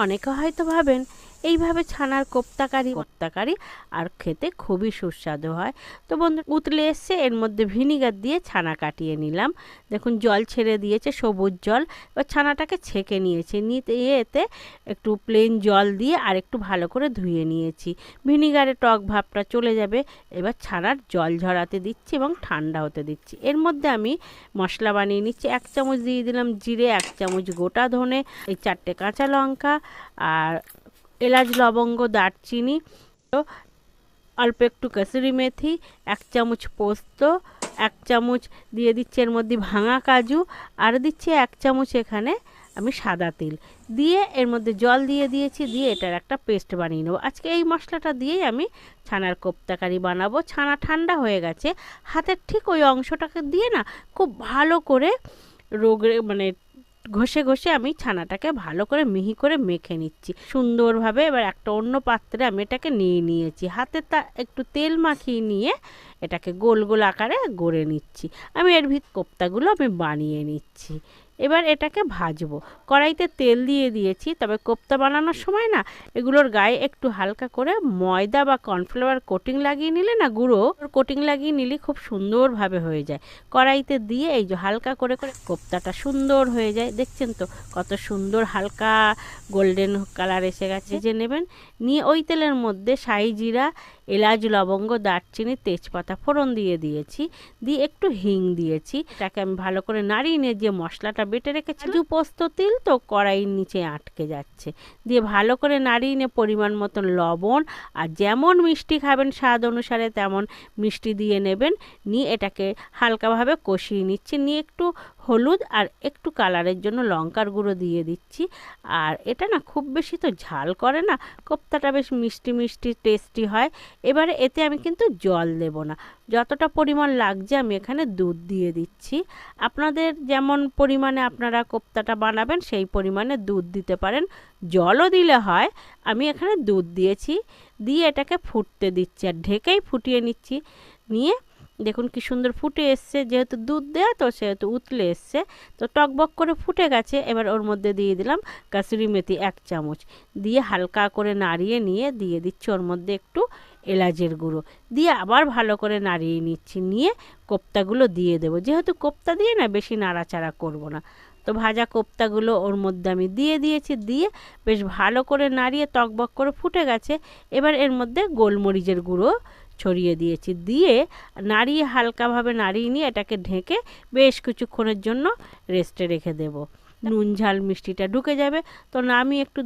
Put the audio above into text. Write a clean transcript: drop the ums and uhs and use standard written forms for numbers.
অনেকে হয়তো ভাবেন এইভাবে ছানার কোপ্তাকারি আর খেতে খুবই সুস্বাদু হয়। তো বন্ধু উতলে এসছে, এর মধ্যে ভিনিগার দিয়ে ছানা কাটিয়ে নিলাম। দেখুন জল ছেড়ে দিয়েছে, সবুজ জল। এবার ছানাটাকে ছেঁকে নিয়েছি, এতে একটু প্লেন জল দিয়ে আর একটু ভালো করে ধুয়ে নিয়েছি। ভিনিগারে টক ভাবটা চলে যাবে। এবার ছানার জল ঝরাতে দিচ্ছি এবং ঠান্ডা হতে দিচ্ছি। এর মধ্যে আমি মশলা বানিয়ে নিচ্ছি। 1 চামচ দিয়ে দিলাম জিরে, 1 চামচ গোটা ধনে, এই 4টে কাঁচা লঙ্কা, আর এলাচ, লবঙ্গ, দারচিনি, অল্প একটু কসুরি মেথি, 1 চামচ পোস্ত, 1 চামচ দিয়ে দিচ্ছি এর মধ্যে ভাঙা কাজু, আর দিচ্ছি 1 চামচ এখানে আমি সাদা তিল দিয়ে এর মধ্যে জল দিয়ে দিয়েছি। দিয়ে এটার একটা পেস্ট বানিয়ে নেবো। আজকে এই মশলাটা দিয়েই আমি ছানার কোপ্তাকারি বানাবো। ছানা ঠান্ডা হয়ে গেছে, হাতের ঠিক ওই অংশটাকে দিয়ে না খুব ভালো করে মানে ঘষে ঘষে আমি ছানাটাকে ভালো করে মিহি করে মেখে নিচ্ছি সুন্দরভাবে। এবার একটা অন্য পাত্রে আমি এটাকে নিয়ে নিয়েছি। হাতে একটু তেল মাখিয়ে নিয়ে এটাকে গোল গোল আকারে গড়ে নিচ্ছি। আমি এর কোপ্তাগুলো আমি বানিয়ে নিচ্ছি। এবার এটাকে ভাজবো। কড়াইতে তেল দিয়ে দিয়েছি, তবে কোপ্তা বানানোর সময় না এগুলোর গায়ে একটু হালকা করে ময়দা বা কর্নফ্লাওয়ার কোটিং লাগিয়ে নিলে না, গুঁড়ো কোটিং লাগিয়ে নিলে খুব সুন্দরভাবে হয়ে যায়। কড়াইতে দিয়ে এই যে হালকা করে করে কোপ্তাটা সুন্দর হয়ে যায়। দেখছেন তো কত সুন্দর হালকা গোল্ডেন কালার এসে গেছে। যে নেবেন, নিয়ে ওই তেলের মধ্যে শাহি জিরা, এলাচ, লবঙ্গ, দারচিনি, তেজপাতা ফোড়ন দিয়ে দিয়েছি। দিয়ে একটু হিং দিয়েছি। এটাকে আমি ভালো করে নাড়িয়ে নিয়ে যে মশলাটা বেটে রেখেছি, কাজু, পোস্ত, তিল তো কড়াইয়ের নিচে আটকে যাচ্ছে, দিয়ে ভালো করে নাড়িয়ে নিয়ে পরিমাণ মতন লবণ, আর যেমন মিষ্টি খাবেন স্বাদ অনুসারে তেমন মিষ্টি দিয়ে নেবেন। নিয়ে এটাকে হালকাভাবে কষিয়ে নিচ্ছি। নিয়ে একটু হলুদ আর একটু কালারের জন্য লঙ্কার গুঁড়ো দিয়ে দিচ্ছি। আর এটা না খুব বেশি তো ঝাল করে না, কোপ্তাটা বেশ মিষ্টি মিষ্টি টেস্টি হয়। এবারে এতে আমি কিন্তু জল দেব না, যতটা পরিমাণ লাগছে আমি এখানে দুধ দিয়ে দিচ্ছি। আপনাদের যেমন পরিমাণে আপনারা কোপ্তাটা বানাবেন সেই পরিমাণে দুধ দিতে পারেন, জলও দিলে হয়। আমি এখানে দুধ দিয়েছি। দিয়ে এটাকে ফুটতে দিচ্ছি আর ঢেকেই ফুটিয়ে নিচ্ছি। নিয়ে দেখুন কি সুন্দর ফুটে এসছে, যেহেতু দুধ দেওয়া তো সেহেতু উতলে এসছে, তো টকবক করে ফুটে গেছে। এবার ওর মধ্যে দিয়ে দিলাম কাসুরি মেথি 1 চামচ, দিয়ে হালকা করে নাড়িয়ে নিয়ে দিয়ে দিচ্ছি ওর মধ্যে একটু এলাচের গুঁড়ো, দিয়ে আবার ভালো করে নাড়িয়ে নিচ্ছি। নিয়ে কোপ্তাগুলো দিয়ে দেবো, যেহেতু কোপ্তা দিয়ে না বেশি নাড়াচাড়া করব না। তো ভাজা কোপ্তাগুলো ওর মধ্যে আমি দিয়ে দিয়েছি। দিয়ে বেশ ভালো করে নাড়িয়ে টকবক করে ফুটে গেছে। এবার এর মধ্যে গোলমরিচের গুঁড়ো ছড়িয়ে দিয়েছি। দিয়ে নাড়িয়ে হালকাভাবে নাড়িয়ে নিয়ে এটাকে ঢেকে বেশ কিছুক্ষণের জন্য রেস্টে রেখে দেব। নুন ঝাল মিষ্টিটা ঢুকে যাবে। তো নামিয়ে একটু